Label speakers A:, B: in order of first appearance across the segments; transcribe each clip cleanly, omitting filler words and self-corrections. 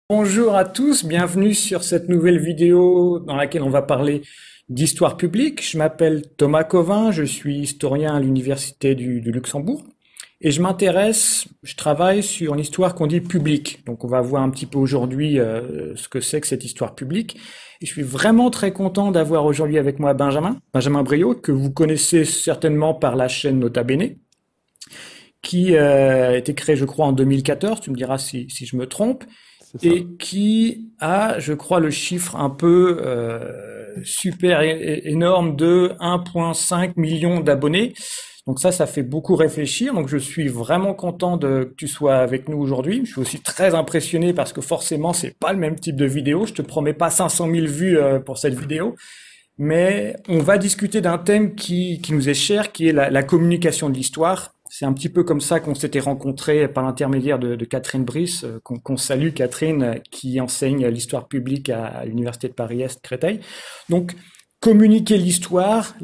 A: Bonjour à tous, bienvenue sur cette nouvelle vidéo dans laquelle on va parler d'histoire publique. Je m'appelle Thomas Covin, je suis historien à l'Université du Luxembourg et je travaille sur l'histoire qu'on dit publique. Donc on va voir un petit peu aujourd'hui ce que c'est que cette histoire publique. Et je suis vraiment très content d'avoir aujourd'hui avec moi Benjamin Briot, que vous connaissez certainement par la chaîne Nota Bene, qui a été créée je crois en 2014, tu me diras si je me trompe
B: C'est ça.
A: et qui a, je crois, le chiffre un peu super énorme de 1,5 million d'abonnés. Donc ça fait beaucoup réfléchir. Donc je suis vraiment content que tu sois avec nous aujourd'hui. Je suis aussi très impressionné parce que forcément, c'est pas le même type de vidéo. Je te promets pas 500 000 vues pour cette vidéo. Mais on va discuter d'un thème qui nous est cher, qui est la communication de l'histoire. C'est un petit peu comme ça qu'on s'était rencontrés par l'intermédiaire de Catherine Brice, qu'on salue Catherine, qui enseigne l'histoire publique à l'Université de Paris-Est, Créteil. Donc, communiquer l'histoire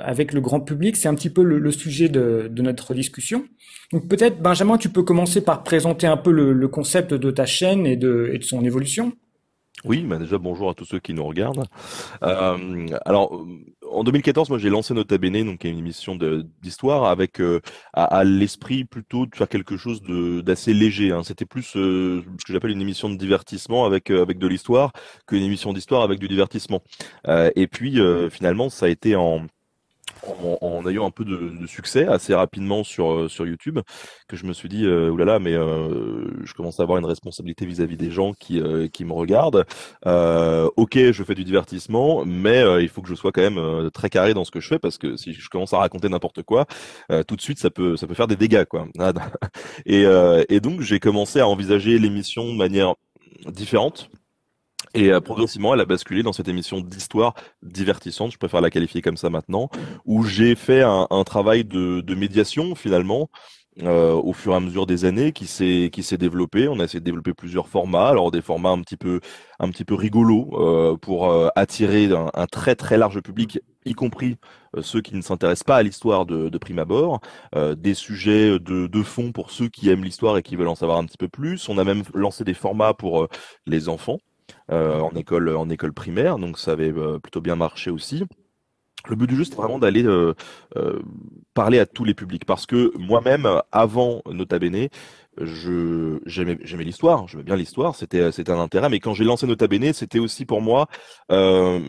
A: avec le grand public, c'est un petit peu le sujet de notre discussion. Donc peut-être, Benjamin, tu peux commencer par présenter un peu le concept de ta chaîne et de son évolution.
B: Oui, bah déjà bonjour à tous ceux qui nous regardent. En 2014, moi j'ai lancé Nota Bene, donc qui est une émission d'histoire avec à l'esprit plutôt de faire quelque chose d'assez léger, hein. C'était plus ce que j'appelle une émission de divertissement avec de l'histoire qu'une émission d'histoire avec du divertissement. Et puis finalement, ça a été en ayant un peu de succès assez rapidement sur YouTube, que je me suis dit, oulala, mais je commence à avoir une responsabilité vis-à-vis des gens qui me regardent. Ok, je fais du divertissement, mais il faut que je sois quand même très carré dans ce que je fais, parce que si je commence à raconter n'importe quoi, tout de suite, ça peut faire des dégâts, quoi. Et donc, j'ai commencé à envisager l'émission de manière différente. Et progressivement, elle a basculé dans cette émission d'histoire divertissante, je préfère la qualifier comme ça maintenant, où j'ai fait un travail de médiation finalement au fur et à mesure des années qui s'est développé. On a essayé de développer plusieurs formats, alors des formats un petit peu rigolos pour attirer un très très large public, y compris ceux qui ne s'intéressent pas à l'histoire de prime abord, des sujets de fond pour ceux qui aiment l'histoire et qui veulent en savoir un petit peu plus. On a même lancé des formats pour les enfants en école primaire, donc ça avait plutôt bien marché aussi. Le but du jeu, c'était vraiment d'aller euh, parler à tous les publics, parce que moi-même, avant Nota Bene, j'aimais l'histoire, j'aimais bien l'histoire, c'était un intérêt, mais quand j'ai lancé Nota Bene, c'était aussi pour moi euh,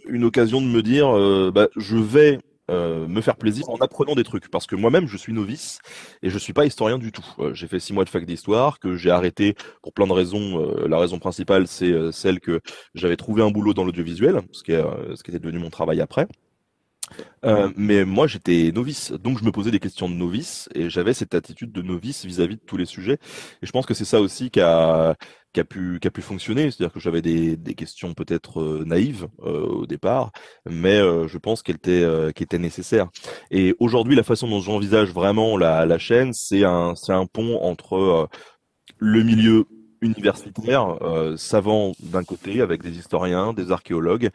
B: une occasion de me dire, bah, je vais me faire plaisir en apprenant des trucs, parce que moi-même, je suis novice et je suis pas historien du tout. J'ai fait 6 mois de fac d'histoire que j'ai arrêté pour plein de raisons. La raison principale, c'est celle que j'avais trouvé un boulot dans l'audiovisuel, ce qui était devenu mon travail après. Mais moi, j'étais novice, donc je me posais des questions de novice et j'avais cette attitude de novice vis-à-vis de tous les sujets. Et je pense que c'est ça aussi qui a pu fonctionner, c'est-à-dire que j'avais des questions peut-être naïves au départ, mais je pense qu'elles étaient nécessaires. Et aujourd'hui, la façon dont j'envisage vraiment la chaîne, c'est un pont entre le milieu universitaire, savant d'un côté, avec des historiens, des archéologues,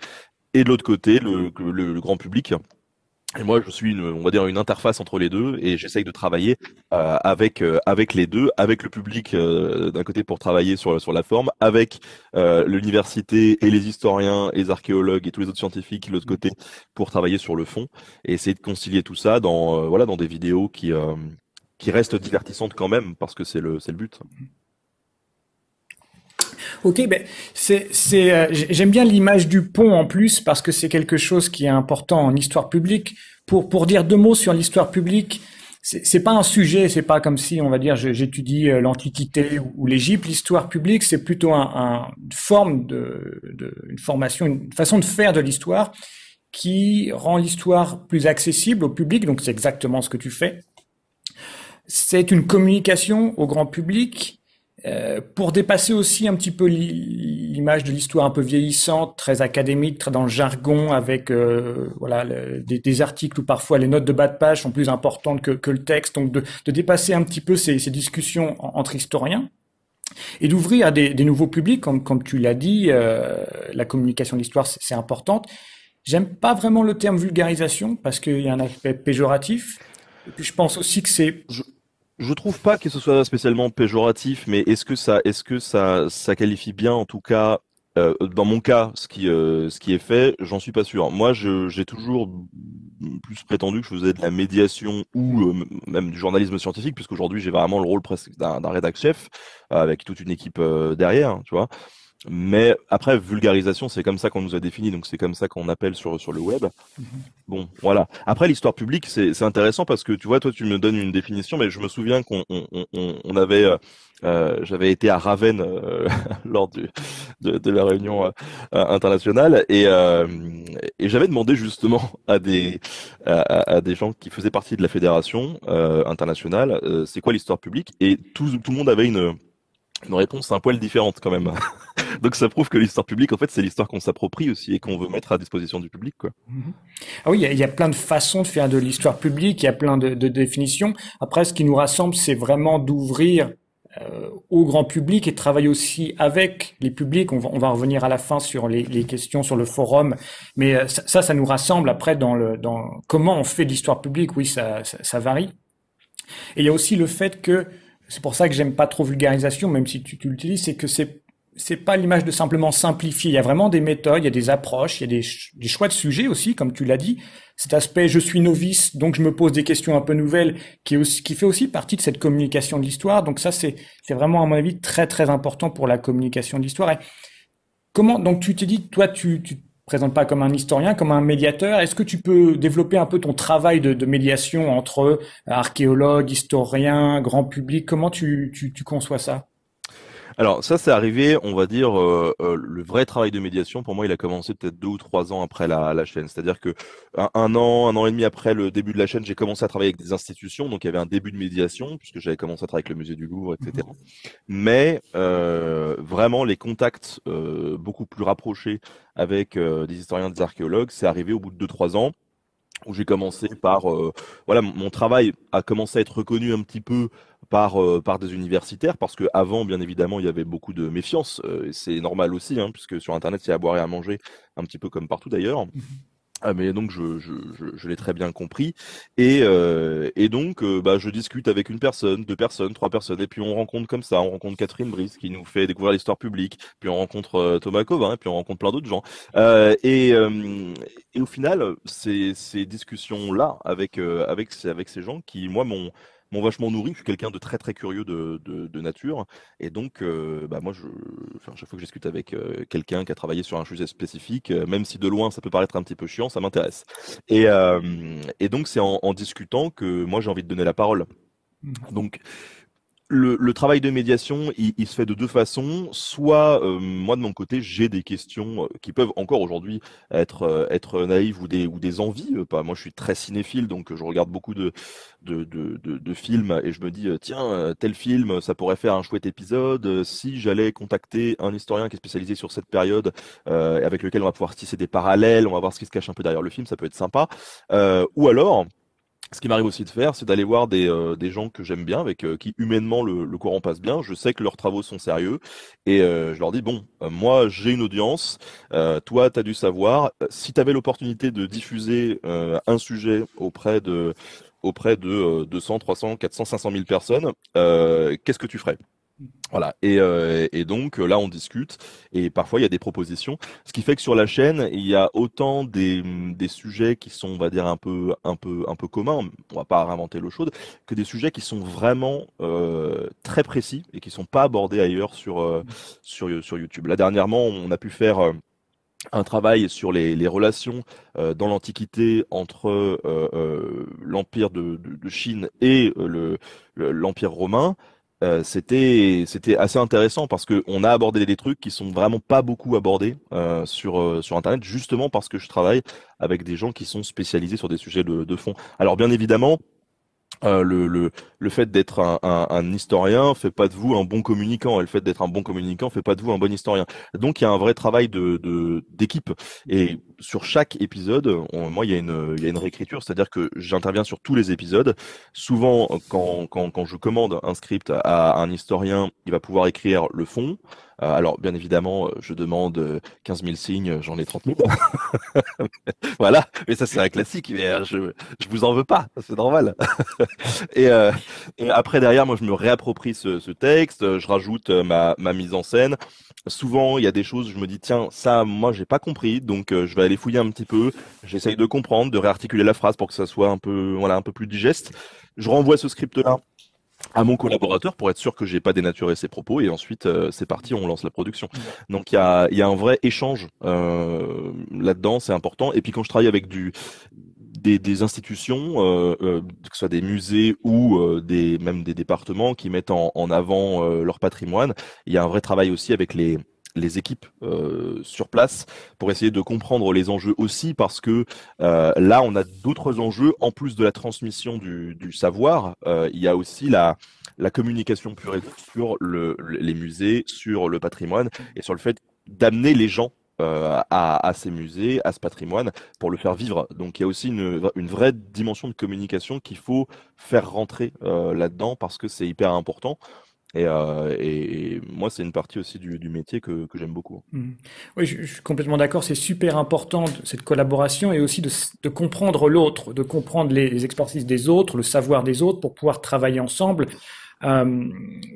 B: et de l'autre côté, le grand public. Et moi, je suis on va dire une interface entre les deux, et j'essaye de travailler avec les deux, avec le public d'un côté pour travailler sur la forme, avec l'université et les historiens et les archéologues et tous les autres scientifiques de l'autre côté pour travailler sur le fond, et essayer de concilier tout ça dans des vidéos qui restent divertissantes quand même, parce que c'est le but.
A: Ok, ben j'aime bien l'image du pont en plus parce que c'est quelque chose qui est important en histoire publique. Pour dire deux mots sur l'histoire publique, c'est pas un sujet, c'est pas comme si on va dire j'étudie l'Antiquité ou l'Égypte. L'histoire publique, c'est plutôt une forme une formation, une façon de faire de l'histoire qui rend l'histoire plus accessible au public. Donc c'est exactement ce que tu fais. C'est une communication au grand public pour dépasser aussi un petit peu l'image de l'histoire un peu vieillissante, très académique, très dans le jargon, avec voilà des articles où parfois les notes de bas de page sont plus importantes que le texte, donc de dépasser un petit peu ces discussions entre historiens et d'ouvrir à des nouveaux publics, comme tu l'as dit, la communication de l'histoire c'est importante. J'aime pas vraiment le terme vulgarisation parce qu'il y a un aspect péjoratif. Et puis je pense aussi que c'est
B: Je trouve pas que ce soit spécialement péjoratif, mais ça qualifie bien, en tout cas, dans mon cas, ce qui est fait, j'en suis pas sûr. Moi, j'ai toujours plus prétendu que je faisais de la médiation ou même du journalisme scientifique, puisqu'aujourd'hui, j'ai vraiment le rôle presque d'un rédac chef, avec toute une équipe derrière, tu vois. Mais après, vulgarisation, c'est comme ça qu'on nous a défini, donc c'est comme ça qu'on appelle sur le web.
A: Mhm.
B: Bon, voilà. Après, l'histoire publique, c'est intéressant parce que tu vois, toi, tu me donnes une définition, mais je me souviens qu'on avait, j'avais été à Ravenne lors de la réunion internationale et j'avais demandé justement à des gens qui faisaient partie de la fédération internationale, c'est quoi l'histoire publique? Et tout le monde avait une réponse un poil différente quand même. Donc ça prouve que l'histoire publique, en fait, c'est l'histoire qu'on s'approprie aussi et qu'on veut mettre à disposition du public, quoi.
A: Mhm. Ah oui, il y a plein de façons de faire de l'histoire publique, il y a plein de définitions. Après, ce qui nous rassemble, c'est vraiment d'ouvrir au grand public et de travailler aussi avec les publics. On va revenir à la fin sur les questions sur le forum, mais ça nous rassemble. Après, dans comment on fait de l'histoire publique, oui, ça varie. Et il y a aussi le fait que, c'est pour ça que j'aime pas trop vulgarisation, même si tu l'utilises, c'est que c'est pas l'image de simplement simplifier. Il y a vraiment des méthodes, il y a des approches, il y a des choix de sujets aussi, comme tu l'as dit. Cet aspect, je suis novice, donc je me pose des questions un peu nouvelles, qui fait aussi partie de cette communication de l'histoire. Donc ça, c'est vraiment, à mon avis, très, très important pour la communication de l'histoire. Et comment, donc tu t'es dit, toi, tu te présentes pas comme un historien, comme un médiateur. Est-ce que tu peux développer un peu ton travail de médiation entre archéologues, historiens, grand public? Comment tu conçois ça?
B: Alors ça, c'est arrivé, on va dire, le vrai travail de médiation, pour moi, il a commencé peut-être 2 ou 3 ans après la chaîne. C'est-à-dire que un an et demi après le début de la chaîne, j'ai commencé à travailler avec des institutions, donc il y avait un début de médiation, puisque j'avais commencé à travailler avec le musée du Louvre, etc. Mais vraiment, les contacts beaucoup plus rapprochés avec des historiens, des archéologues, c'est arrivé au bout de 2 3 ans où j'ai commencé par voilà, mon travail a commencé à être reconnu un petit peu par des universitaires parce que avant, bien évidemment, il y avait beaucoup de méfiance, et c'est normal aussi, hein, puisque sur Internet il y a à boire et à manger un petit peu comme partout d'ailleurs. Ah, mais donc je l'ai très bien compris et donc bah, je discute avec une personne, 2 personnes, 3 personnes et puis on rencontre comme ça, on rencontre Catherine Brice qui nous fait découvrir l'histoire publique, puis on rencontre Thomas Covin et puis on rencontre plein d'autres gens et au final ces discussions là avec ces gens qui moi m'ont vachement nourri. Je suis quelqu'un de très très curieux de nature et donc bah moi enfin, chaque fois que je discute avec quelqu'un qui a travaillé sur un sujet spécifique, même si de loin ça peut paraître un petit peu chiant, ça m'intéresse. Et donc c'est en discutant que moi j'ai envie de donner la parole. Donc le travail de médiation, il se fait de 2 façons. Soit moi de mon côté, j'ai des questions qui peuvent encore aujourd'hui être naïves ou des envies. Moi, je suis très cinéphile, donc je regarde beaucoup de films et je me dis tiens, tel film, ça pourrait faire un chouette épisode. Si j'allais contacter un historien qui est spécialisé sur cette période, avec lequel on va pouvoir tisser des parallèles, on va voir ce qui se cache un peu derrière le film, ça peut être sympa. Ou alors ce qui m'arrive aussi de faire, c'est d'aller voir des gens que j'aime bien, avec qui humainement le courant passe bien. Je sais que leurs travaux sont sérieux et je leur dis, bon, moi j'ai une audience, toi tu as du savoir. Si tu avais l'opportunité de diffuser un sujet auprès de 200, 300, 400, 500 000 personnes, qu'est-ce que tu ferais? Voilà. Et donc là, on discute et parfois il y a des propositions. Ce qui fait que sur la chaîne, il y a autant des sujets qui sont, on va dire, un peu communs. On va pas réinventer l'eau chaude, que des sujets qui sont vraiment très précis et qui sont pas abordés ailleurs sur YouTube. Là, dernièrement, on a pu faire un travail sur les relations dans l'Antiquité entre l'Empire de Chine et l'Empire romain. C'était assez intéressant parce que on a abordé des trucs qui sont vraiment pas beaucoup abordés sur Internet, justement parce que je travaille avec des gens qui sont spécialisés sur des sujets de fond. Alors bien évidemment, le fait d'être un historien fait pas de vous un bon communicant, et le fait d'être un bon communicant fait pas de vous un bon historien. Donc il y a un vrai travail d'équipe. Et sur chaque épisode, moi il y a une réécriture, c'est-à-dire que j'interviens sur tous les épisodes. Souvent, quand je commande un script à un historien, il va pouvoir écrire le fond. Alors bien évidemment, je demande 15 000 signes, j'en ai 30 000. Voilà, mais ça c'est un classique, mais je vous en veux pas, c'est normal. Et, euh, et après, derrière, moi, je me réapproprie ce texte, je rajoute ma mise en scène. Souvent, il y a des choses, je me dis, tiens, ça, moi, j'ai pas compris, donc je vais aller fouiller un petit peu. J'essaye de comprendre, de réarticuler la phrase pour que ça soit un peu, voilà, un peu plus digeste. Je renvoie ce script-là à mon collaborateur pour être sûr que j'ai pas dénaturé ses propos et ensuite c'est parti, on lance la production. Donc il y a un vrai échange là-dedans, c'est important. Et puis quand je travaille avec des institutions, que ce soit des musées ou même des départements qui mettent en avant leur patrimoine, il y a un vrai travail aussi avec les équipes sur place pour essayer de comprendre les enjeux aussi parce que là on a d'autres enjeux en plus de la transmission du savoir. Il y a aussi la communication pure et dure sur les musées, sur le patrimoine et sur le fait d'amener les gens à ces musées, à ce patrimoine, pour le faire vivre. Donc il y a aussi une vraie dimension de communication qu'il faut faire rentrer là-dedans parce que c'est hyper important. Et moi, c'est une partie aussi du métier que j'aime beaucoup.
A: Mhm. Oui, je suis complètement d'accord. C'est super important cette collaboration et aussi de comprendre l'autre, de comprendre les expertises des autres, le savoir des autres pour pouvoir travailler ensemble. Euh,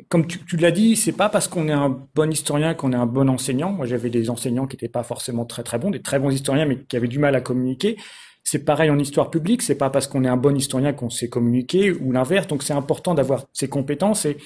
A: Comme tu l'as dit, c'est pas parce qu'on est un bon historien qu'on est un bon enseignant. Moi, j'avais des enseignants qui n'étaient pas forcément très très bons, des très bons historiens, mais qui avaient du mal à communiquer. C'est pareil en histoire publique. C'est pas parce qu'on est un bon historien qu'on sait communiquer ou l'inverse. Donc, c'est important d'avoir ces compétences et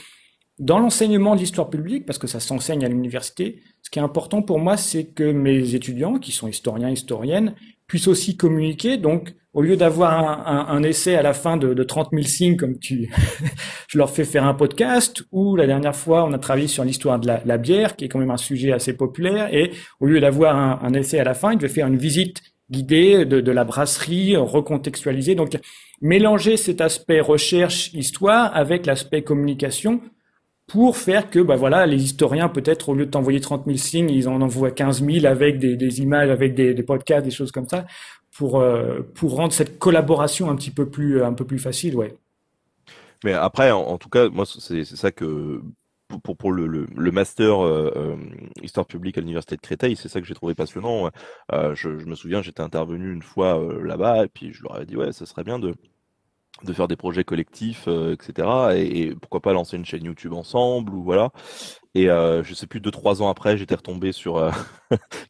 A: dans l'enseignement de l'histoire publique, parce que ça s'enseigne à l'université, ce qui est important pour moi, c'est que mes étudiants, qui sont historiens, historiennes, puissent aussi communiquer. Donc, au lieu d'avoir un essai à la fin de 30 000 signes, comme je leur fais faire un podcast, ou la dernière fois, on a travaillé sur l'histoire de la bière, qui est quand même un sujet assez populaire, et au lieu d'avoir un essai à la fin, ils devaient faire une visite guidée de la brasserie, recontextualisée. Donc, mélanger cet aspect recherche, histoire, avec l'aspect communication, pour faire que, bah voilà, les historiens, peut-être, au lieu de t'envoyer 30 000 signes, ils en envoient 15 000 avec des images, avec des podcasts, des choses comme ça, pour rendre cette collaboration un peu plus facile, ouais.
B: Mais après, en tout cas, moi, c'est ça que pour le master histoire publique à l'université de Créteil, c'est ça que j'ai trouvé passionnant. Je me souviens, j'étais intervenu une fois là-bas et puis je leur avais dit ouais, ça serait bien de faire des projets collectifs, etc. Et pourquoi pas lancer une chaîne YouTube ensemble ou voilà. Et je sais plus, 2, 3 ans après, j'étais retombé sur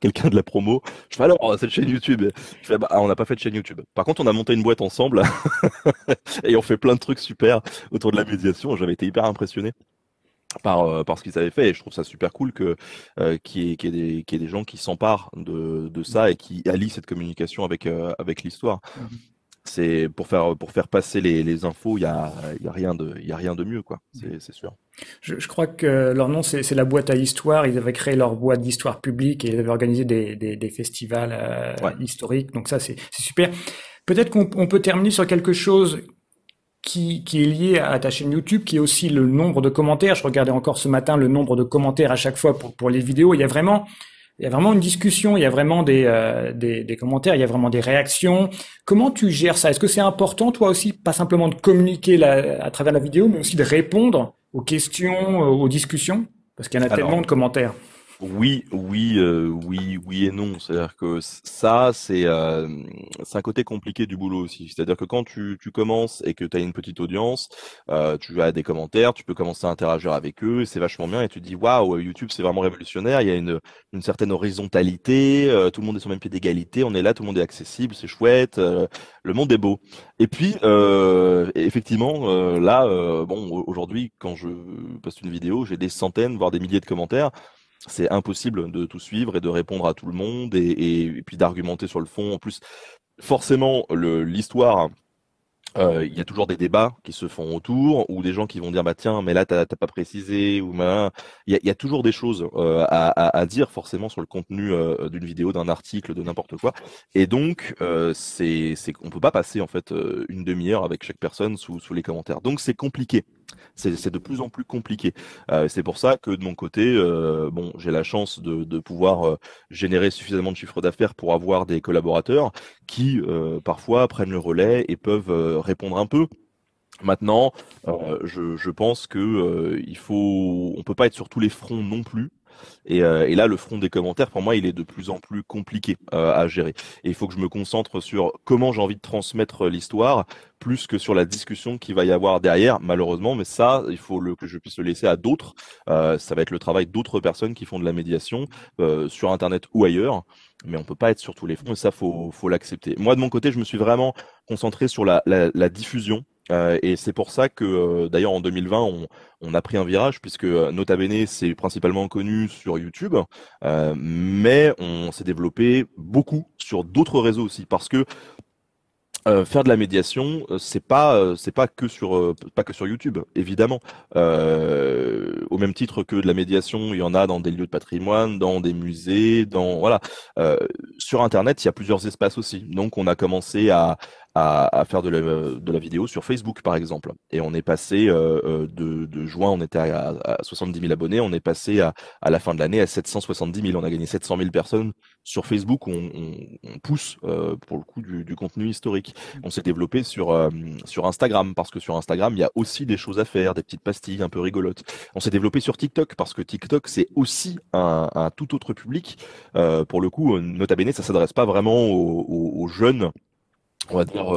B: quelqu'un de la promo. Je fais alors, cette chaîne YouTube. Je fais, bah, on n'a pas fait de chaîne YouTube. Par contre, on a monté une boîte ensemble et on fait plein de trucs super autour de la médiation. J'avais été hyper impressionné par ce qu'ils avaient fait et je trouve ça super cool qu'il y ait des gens qui s'emparent de ça et qui allient cette communication avec l'histoire. C'est pour faire passer les infos, il y a rien de mieux, quoi. C'est sûr.
A: Je crois que leur nom, c'est la boîte à histoire. Ils avaient créé leur boîte d'histoire publique et ils avaient organisé des festivals
B: Ouais.
A: historiques. Donc ça, c'est super. Peut-être qu'on peut terminer sur quelque chose qui est lié à ta chaîne YouTube, qui est aussi le nombre de commentaires. Je regardais encore ce matin le nombre de commentaires à chaque fois pour les vidéos. Il y a vraiment une discussion, il y a vraiment des commentaires, il y a vraiment des réactions. Comment tu gères ça? Est-ce que c'est important, toi aussi, pas simplement de communiquer à travers la vidéo, mais aussi de répondre aux questions, aux discussions? Parce qu'il y en a tellement
B: Alors,
A: de commentaires.
B: oui, oui, oui, oui et non. C'est-à-dire que ça, c'est un côté compliqué du boulot aussi. C'est-à-dire que quand tu commences et que tu as une petite audience, tu as des commentaires, tu peux commencer à interagir avec eux, et c'est vachement bien. Et tu te dis, waouh, YouTube, c'est vraiment révolutionnaire. Il y a une certaine horizontalité, tout le monde est sur le même pied d'égalité, on est là, tout le monde est accessible, c'est chouette, le monde est beau. Et puis, effectivement, là, bon, aujourd'hui, quand je poste une vidéo, j'ai des centaines, voire des milliers de commentaires. C'est impossible de tout suivre et de répondre à tout le monde et puis d'argumenter sur le fond. En plus, forcément, l'histoire, il y a toujours des débats qui se font autour ou des gens qui vont dire bah tiens mais là t'as pas précisé ou il y a toujours des choses à dire forcément sur le contenu d'une vidéo, d'un article, de n'importe quoi. Et donc on peut pas passer en fait une demi-heure avec chaque personne sous les commentaires. Donc c'est compliqué. C'est de plus en plus compliqué. C'est pour ça que de mon côté, bon, j'ai la chance de pouvoir générer suffisamment de chiffre d'affaires pour avoir des collaborateurs qui parfois prennent le relais et peuvent répondre un peu. Maintenant, je pense que on peut pas être sur tous les fronts non plus. Et là, le front des commentaires, pour moi, il est de plus en plus compliqué à gérer. Et il faut que je me concentre sur comment j'ai envie de transmettre l'histoire, plus que sur la discussion qu'il va y avoir derrière, malheureusement. Mais ça, il faut que je puisse le laisser à d'autres. Ça va être le travail d'autres personnes qui font de la médiation sur Internet ou ailleurs. Mais on peut pas être sur tous les fronts et ça, faut l'accepter. Moi, de mon côté, je me suis vraiment concentré sur la diffusion. Et c'est pour ça que, d'ailleurs, en 2020, on a pris un virage, puisque Nota Bene, c'est principalement connu sur YouTube, mais on s'est développé beaucoup sur d'autres réseaux aussi, parce que faire de la médiation, c'est pas que sur YouTube, évidemment. Au même titre que de la médiation, il y en a dans des lieux de patrimoine, dans des musées, dans voilà. Euh, sur Internet, il y a plusieurs espaces aussi. Donc, on a commencé à faire de la vidéo sur Facebook, par exemple. Et on est passé de juin, on était à 70 000 abonnés, on est passé à la fin de l'année à 770 000. On a gagné 700 000 personnes sur Facebook. On pousse pour le coup du contenu historique. On s'est développé sur Instagram, parce que sur Instagram, il y a aussi des choses à faire, des petites pastilles un peu rigolotes. On s'est développé sur TikTok, parce que TikTok, c'est aussi un tout autre public. Pour le coup, Nota Bene, ça s'adresse pas vraiment aux jeunes, on va dire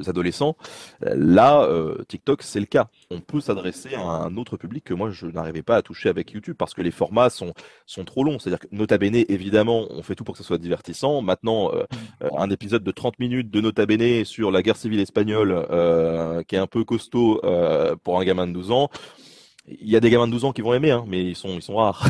B: adolescents. Là, TikTok, c'est le cas. On peut s'adresser à un autre public que moi, je n'arrivais pas à toucher avec YouTube, parce que les formats sont trop longs. C'est-à-dire que Nota Bene, évidemment, on fait tout pour que ce soit divertissant. Maintenant, un épisode de 30 minutes de Nota Bene sur la guerre civile espagnole, qui est un peu costaud pour un gamin de 12 ans. Il y a des gamins de 12 ans qui vont aimer, hein, mais ils sont rares.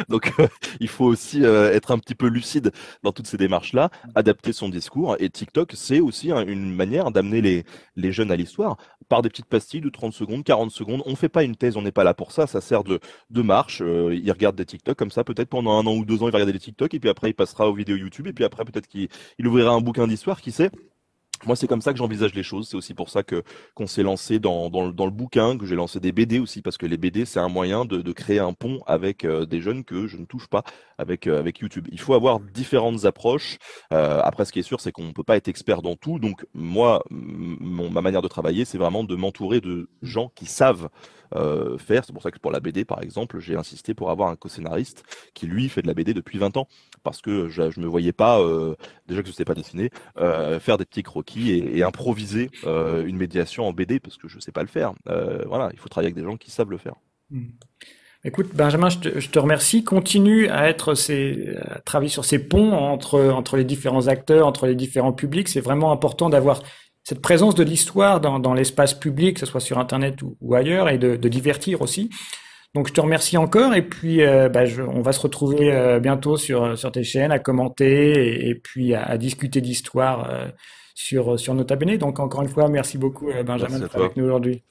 B: Donc, il faut aussi être un petit peu lucide dans toutes ces démarches-là, adapter son discours. Et TikTok, c'est aussi une manière d'amener les jeunes à l'histoire par des petites pastilles de 30 secondes, 40 secondes. On fait pas une thèse, on n'est pas là pour ça. Ça sert de marche. Il regarde des TikTok comme ça. Peut-être pendant 1 an ou 2 ans, il va regarder des TikTok. Et puis après, il passera aux vidéos YouTube. Et puis après, peut-être qu'il ouvrira un bouquin d'histoire, qui sait. Moi, c'est comme ça que j'envisage les choses. C'est aussi pour ça que qu'on s'est lancé dans le bouquin, que j'ai lancé des BD aussi, parce que les BD, c'est un moyen de créer un pont avec des jeunes que je ne touche pas avec YouTube. Il faut avoir différentes approches. Après, ce qui est sûr, c'est qu'on ne peut pas être expert dans tout. Donc, moi, ma manière de travailler, c'est vraiment de m'entourer de gens qui savent faire. C'est pour ça que pour la BD, par exemple, j'ai insisté pour avoir un co-scénariste qui, lui, fait de la BD depuis 20 ans. Parce que je me voyais pas, déjà que je ne sais pas dessiner, faire des petits croquis et improviser une médiation en BD, parce que je sais pas le faire. Voilà, il faut travailler avec des gens qui savent le faire.
A: Mm. Écoute, Benjamin, je te remercie. Continue à travailler sur ces ponts entre les différents acteurs, entre les différents publics. C'est vraiment important d'avoir cette présence de l'histoire dans l'espace public, que ce soit sur Internet ou ailleurs, et de divertir aussi. Donc, je te remercie encore. Et puis, on va se retrouver bientôt sur tes chaînes, à commenter et puis à discuter d'histoire sur Nota Bene. Donc, encore une fois, merci beaucoup, Benjamin,
B: Merci à
A: d'être
B: toi.
A: avec nous aujourd'hui.